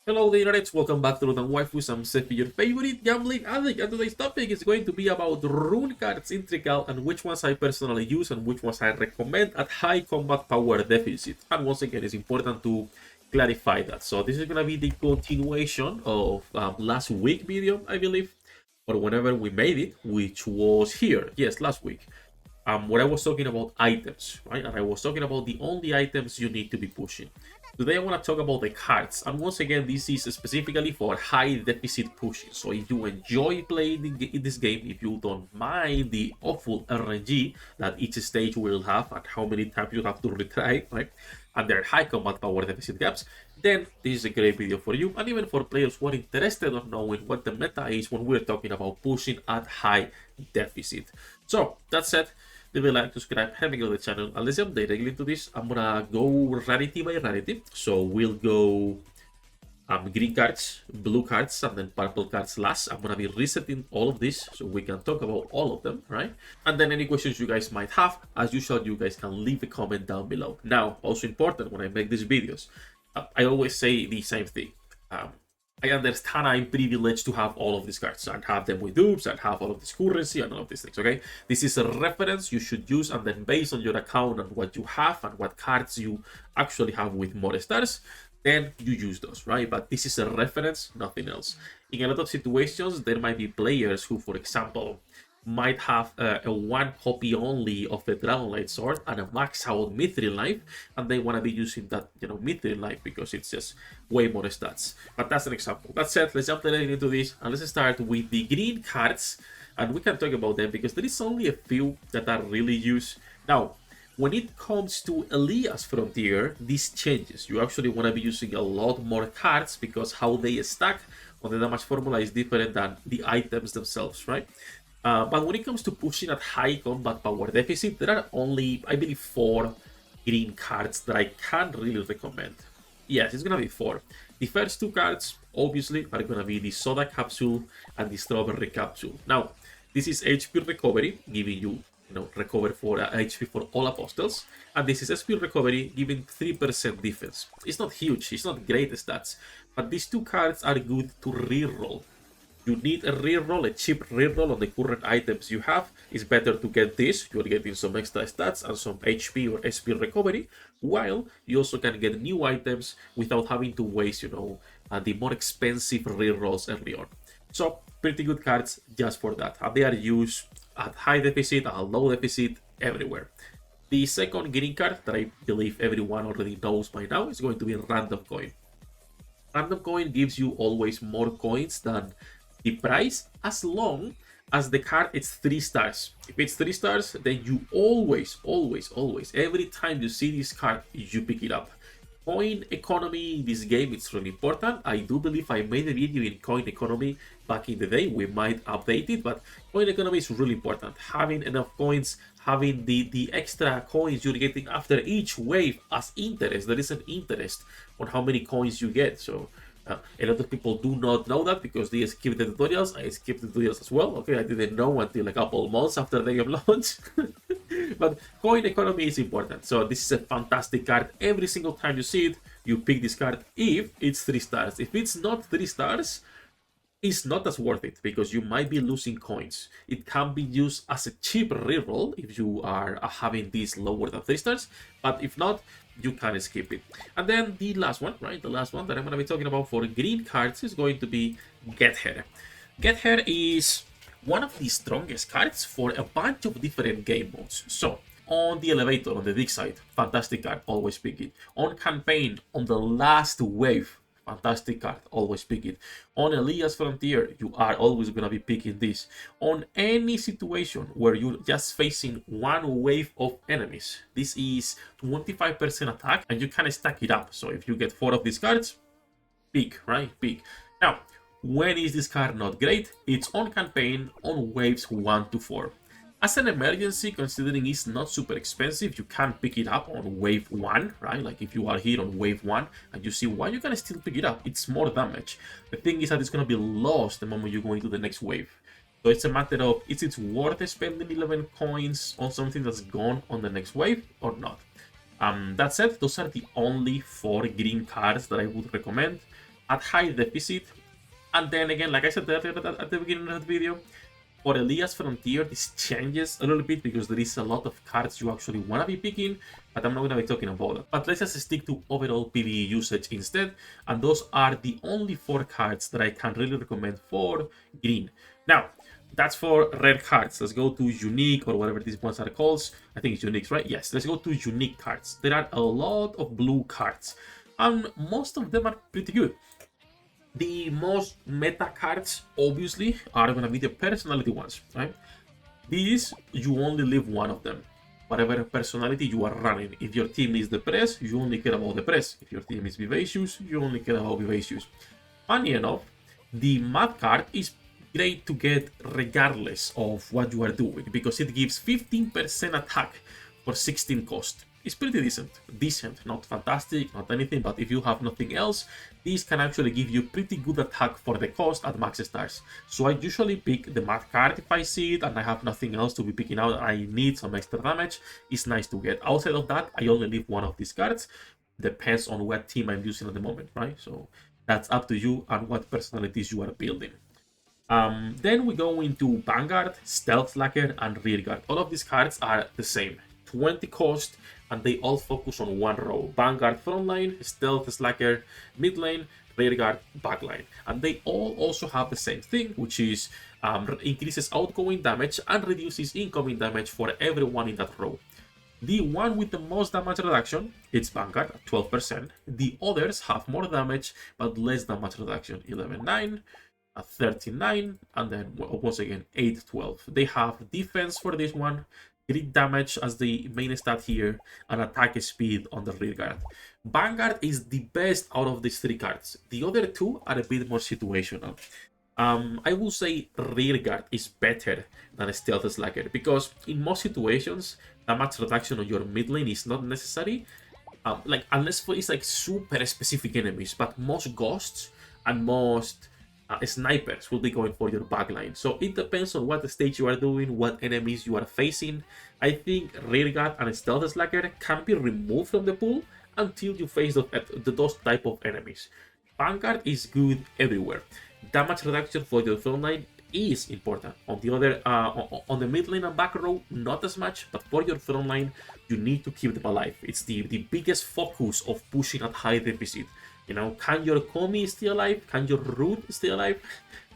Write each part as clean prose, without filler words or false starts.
Hello the internet, welcome back to Rune Waifus. I'm Sefhi, your favorite gambling addict, and today's topic is going to be about rune cards in Trickcal and which ones I personally use and which ones I recommend at high combat power deficit. And once again, it's important to clarify that. So this is going to be the continuation of last week video, I believe, or whenever we made it, which was here, yes, last week. Where I was talking about items, right? And I was talking about the only items you need to be pushing. Today I want to talk about the cards, and once again, this is specifically for high deficit pushing. So if you enjoy playing in this game, if you don't mind the awful RNG that each stage will have and how many times you have to retry, right? And their high combat power deficit gaps, then this is a great video for you, and even for players who are interested in knowing what the meta is when we're talking about pushing at high deficit. So that said, leave a like, subscribe, help me grow the channel, and let's jump directly into this. I'm gonna go rarity by rarity. So we'll go green cards, blue cards, and then purple cards last. I'm gonna be resetting all of this so we can talk about all of them, right? And then any questions you guys might have, as usual, you guys can leave a comment down below. Now, also important when I make these videos, I always say the same thing. I understand I'm privileged to have all of these cards and have them with dupes and have all of this currency and all of these things, okay? This is a reference you should use, and then based on your account and what you have and what cards you actually have with more stars, then you use those, right? But this is a reference, nothing else. In a lot of situations, there might be players who, for example, might have a one copy only of the Dragonlight sword and a max out Mithril life, and they want to be using that, Mithril life because it's just way more stats. But that's an example. That said, let's jump directly into this and let's start with the green cards, and we can talk about them because there is only a few that are really used. Now, when it comes to Elias Frontier, this changes. You actually want to be using a lot more cards because how they stack on the damage formula is different than the items themselves, right? But when it comes to pushing at high combat power deficit, there are only, I believe, 4 green cards that I can't really recommend. Yes, it's gonna be 4. The first 2 cards, obviously, are gonna be the Soda Capsule and the Strawberry Capsule. Now, this is HP recovery, giving you, recover for HP for all apostles, and this is SP recovery, giving 3% defense. It's not huge, it's not great stats, but these 2 cards are good to reroll. You need a reroll, a cheap reroll on the current items you have. It's better to get this. You're getting some extra stats and some HP or SP recovery, while you also can get new items without having to waste, the more expensive rerolls early on. So, pretty good cards just for that. And they are used at high deficit, at low deficit, everywhere. The second green card that I believe everyone already knows by now is going to be Random Coin. Random Coin gives you always more coins than the price as long as the card is 3 stars. If it's 3 stars, then you always, every time you see this card, you pick it up. Coin economy in this game is really important. I do believe I made a video in coin economy back in the day. We might update it, but coin economy is really important. Having enough coins, having the extra coins you're getting after each wave as interest. There is an interest on how many coins you get. So a lot of people do not know that because they skip the tutorials. I skipped the tutorials as well. Okay, I didn't know until a couple months after they have launched. But coin economy is important. So this is a fantastic card. Every single time you see it, you pick this card if it's 3 stars. If it's not 3 stars, it's not as worth it because you might be losing coins. It can be used as a cheap reroll if you are having this lower than 3 stars, but if not, you can skip it. And then the last one, right? The last one that I'm going to be talking about for green cards is going to be Get Here. Get Here is one of the strongest cards for a bunch of different game modes. So, on the elevator, on the dig side, fantastic card, always pick it. On campaign, on the last wave, fantastic card, always pick it. On Elias Frontier, you are always going to be picking this. On any situation where you're just facing one wave of enemies, this is 25% attack and you can stack it up. So if you get 4 of these cards, pick, right? Pick. Now, when is this card not great? It's on campaign on waves 1 to 4. As an emergency, considering it's not super expensive, you can pick it up on wave 1, right? Like if you are here on wave 1 and you see why, you can still pick it up. It's more damage. The thing is that it's going to be lost the moment you go into the next wave. So it's a matter of, is it worth spending 11 coins on something that's gone on the next wave or not? That said, those are the only 4 green cards that I would recommend. at high deficit. And then again, like I said at the beginning of the video, for Elias Frontier, this changes a little bit because there is a lot of cards you actually want to be picking, but I'm not going to be talking about that. But let's just stick to overall PvE usage instead, and those are the only 4 cards that I can really recommend for green. Now, that's for rare cards. Let's go to unique or whatever these ones are called. I think it's unique, right? Yes, let's go to unique cards. There are a lot of blue cards, and most of them are pretty good. The most meta cards, obviously, are going to be the personality ones, right? These, you only leave one of them. Whatever personality you are running. If your team is the press, you only care about the press. If your team is Vivacious, you only care about Vivacious. Funny enough, the mad card is great to get regardless of what you are doing, because it gives 15% attack for 16 cost. It's pretty decent, not fantastic, not anything, but if you have nothing else, these can actually give you pretty good attack for the cost at max stars. So I usually pick the mad card if I see it and I have nothing else to be picking out. I need some extra damage. It's nice to get. Outside of that, I only leave one of these cards. Depends on what team I'm using at the moment, right? So that's up to you and what personalities you are building. Then we go into Vanguard, Stealth Slacker, and Rearguard. All of these cards are the same. 20 cost, and they all focus on one row. Vanguard frontline, Stealth Slacker mid lane, Rearguard backline. And they all also have the same thing, which is increases outgoing damage and reduces incoming damage for everyone in that row. The one with the most damage reduction, it's Vanguard at 12%. The others have more damage, but less damage reduction, 11-9. 39, and then once again 8-12. They have defense for this one, crit damage as the main stat here, and attack speed on the rearguard. Vanguard is the best out of these 3 cards. The other 2 are a bit more situational. I will say rearguard is better than a Stealth Slacker, because in most situations damage reduction on your mid lane is not necessary, like unless it's like super specific enemies, but most ghosts and most snipers will be going for your backline. So it depends on what stage you are doing, what enemies you are facing. I think Rearguard and Stealth Slacker can be removed from the pool until you face those type of enemies. Vanguard is good everywhere. Damage reduction for your frontline is important. On the other, on the mid lane and back row, not as much, but for your frontline, you need to keep them alive. It's the biggest focus of pushing at high deficit. You know, can your Komi stay alive? Can your Root stay alive?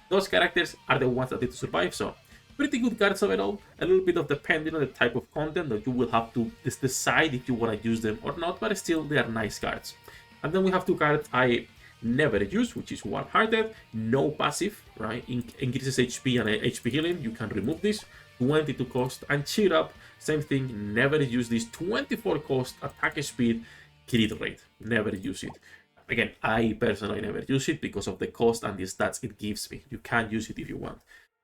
Those characters are the ones that need to survive. So, pretty good cards overall. A little bit of depending on the type of content that you will have to decide if you want to use them or not, but still, they are nice cards. And then we have 2 cards I never use, which is One-Hearted, no passive, right? Increases HP and HP healing. You can remove this. 22 cost, and Cheer Up, same thing. Never use this. 24 cost, attack speed, crit rate. Never use it. Again, I personally never use it because of the cost and the stats it gives me. You can use it if you want.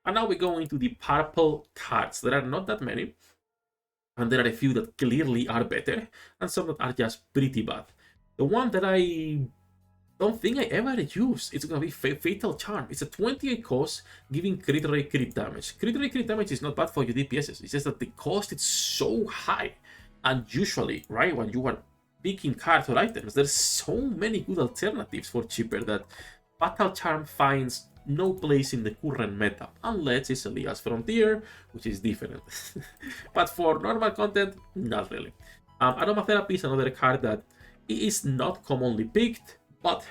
And now we go into the purple cards. There are not that many, and there are a few that clearly are better, and some that are just pretty bad. The one that I don't think I ever use, it's gonna be Fatal Charm. It's a 28 cost, giving crit rate, crit damage. Crit rate, crit damage is not bad for your DPSs. It's just that the cost is so high, and usually, right, when you are picking cards or items, there's so many good alternatives for cheaper that Fatal Charm finds no place in the current meta, unless it's Elias Frontier, which is different. But for normal content, not really. Aromatherapy is another card that is not commonly picked, but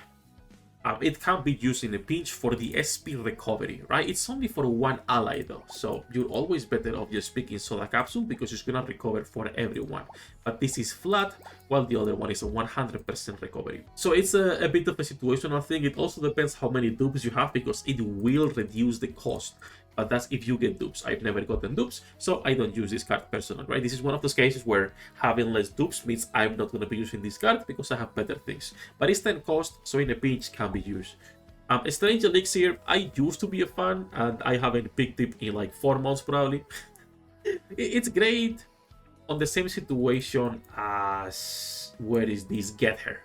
it can be used in a pinch for the SP recovery, right? It's only for one ally though, so you're always better off just picking Soda Capsule because it's gonna recover for everyone. But this is flat, while the other one is a 100% recovery. So it's a bit of a situational thing. It also depends how many dupes you have, because it will reduce the cost. But that's if you get dupes. I've never gotten dupes, so I don't use this card personally, right? This is one of those cases where having less dupes means I'm not going to be using this card because I have better things. But it's 10 cost, so in a pinch can be used. Strange Elixir, I used to be a fan, and I haven't picked it in like 4 months probably. It's great on the same situation as, where is this, Get Her,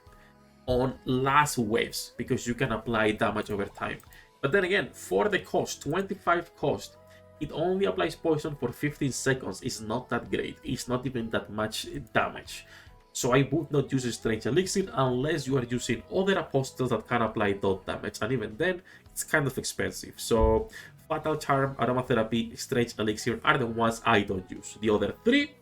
on last waves, because you can apply damage over time. But then again, for the cost, 25 cost, it only applies poison for 15 seconds. It's not that great. It's not even that much damage. So I would not use a Strange Elixir unless you are using other apostles that can apply dot damage, and even then, it's kind of expensive. So Fatal Charm, Aromatherapy, Strange Elixir are the ones I don't use. The other three,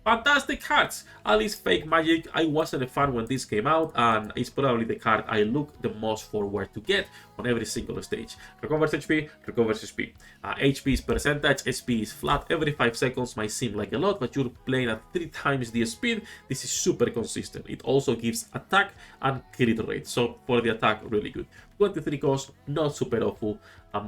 fantastic cards! Alice Fake Magic, I wasn't a fan when this came out, and it's probably the card I look the most forward to get on every single stage. Recovers HP, recovers SP. HP is percentage, SP is flat. Every 5 seconds might seem like a lot, but you're playing at 3 times the speed. This is super consistent. It also gives attack and crit rate, so for the attack, really good. 23 cost, not super awful.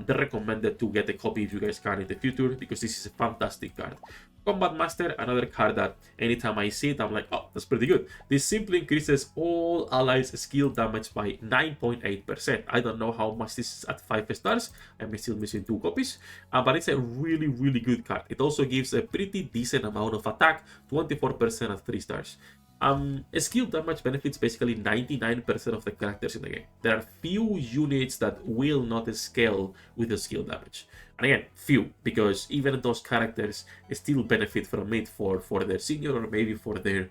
They're recommended to get a copy if you guys can in the future, because this is a fantastic card. Combat Master, another card that anytime I see it, I'm like, oh, that's pretty good. This simply increases all allies' skill damage by 9.8%. I don't know how much this is at 5 stars. I'm still missing 2 copies. But it's a really, really good card. It also gives a pretty decent amount of attack, 24% at 3 stars. Skill damage benefits basically 99% of the characters in the game. There are few units that will not scale with the skill damage. And again, few, because even those characters still benefit from it for their senior or maybe for their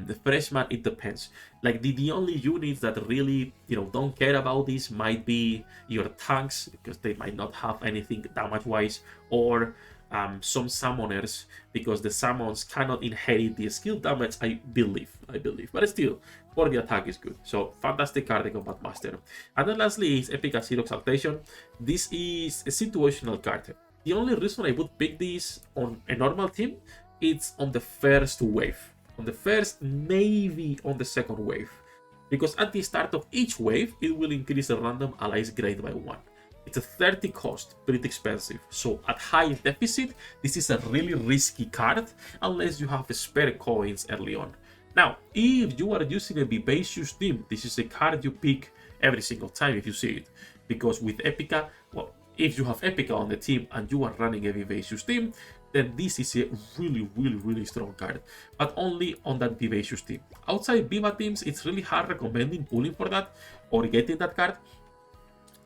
the freshman. It depends. Like the only units that really, don't care about this might be your tanks, because they might not have anything damage wise, or some summoners, because the summons cannot inherit the skill damage, I believe. But still, for the attack is good. So fantastic card, the Combat Master. And then lastly is Epic Zero Exaltation. This is a situational card. The only reason I would pick this on a normal team, it's on the first wave. On the first, maybe on the second wave. Because at the start of each wave, it will increase the random allies grade by 1. It's a 30 cost, pretty expensive. So at high deficit, this is a really risky card unless you have spare coins early on. Now, if you are using a Vivacious team, this is a card you pick every single time if you see it. Because with Epica, well, if you have Epica on the team and you are running a Vivacious team, then this is a really, really, really strong card. But only on that Vivacious team. Outside Viva teams, it's really hard recommending pulling for that or getting that card.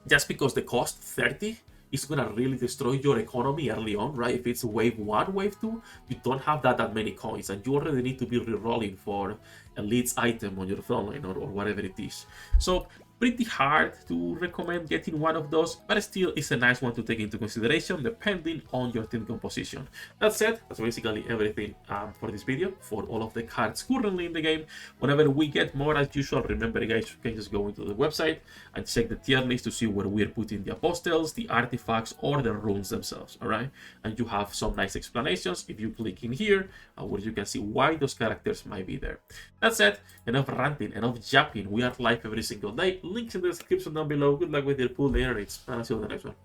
Just because the cost 30 is gonna really destroy your economy early on, right? If it's wave 1, wave 2, you don't have that many coins, and you already need to be rerolling for a leads item on your frontline or whatever it is. So pretty hard to recommend getting one of those, but still it's a nice one to take into consideration depending on your team composition. That said, that's basically everything for this video, for all of the cards currently in the game. Whenever we get more, as usual, remember guys, you can just go into the website and check the tier list to see where we're putting the apostles, the artifacts, or the runes themselves, alright? And you have some nice explanations if you click in here, where you can see why those characters might be there. That said, enough ranting, enough yapping. We are live every single day. Links in the description down below. Good luck with your pool, the earnings, and I'll see you in the next one.